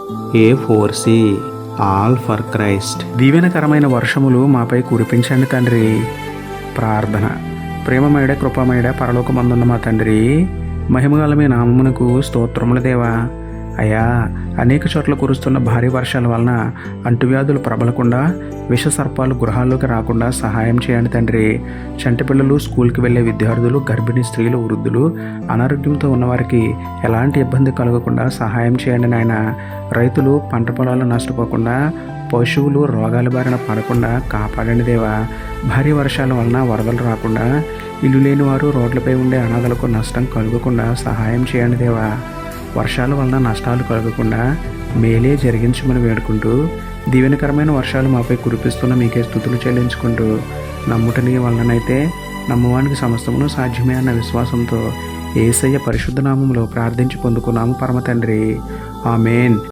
A4C all for Christ. దీవెనకరమైన వర్షములు మాపై కురిపించండి తండ్రి. ప్రార్థన. ప్రేమమయుడ కృపమయుడ పరలోకమందున్న మా తండ్రి, మహిమగల మీ నామమునకు స్తోత్రముల దేవా. అయ్యా, అనేక చోట్ల కురుస్తున్న భారీ వర్షాల వలన అంటువ్యాధులు ప్రబలకుండా, విషసర్పాలు గృహాల్లోకి రాకుండా సహాయం చేయండి తండ్రి. చంటి పిల్లలు, స్కూల్కి వెళ్ళే విద్యార్థులు, గర్భిణీ స్త్రీలు, వృద్ధులు, అనారోగ్యంతో ఉన్నవారికి ఎలాంటి ఇబ్బంది కలగకుండా సహాయం చేయండి నాయన. రైతులు పంట పొలాలు నష్టపోకుండా, పశువులు రోగాల బారిన పడకుండా కాపాడండి దేవా. భారీ వర్షాల వలన వరదలు రాకుండా, ఇల్లు లేని వారు రోడ్లపై ఉండే అనాథలకు నష్టం కలగకుండా సహాయం చేయండి దేవా. వర్షాల వలన నష్టాలు కలగకుండా మేలే జరిగించమని వేడుకుంటూ, దీవెనకరమైన వర్షాలు మాపై కురిపిస్తున్న మీకే స్తుతులు చెల్లించుకుంటూ, నమ్ముటని వలనైతే నమ్మువానికి సమస్తమును సాధ్యమే అన్న విశ్వాసంతో యేసయ్య పరిశుద్ధ నామములో ప్రార్థించి పొందుకున్నాము పరమ తండ్రి. ఆమేన్.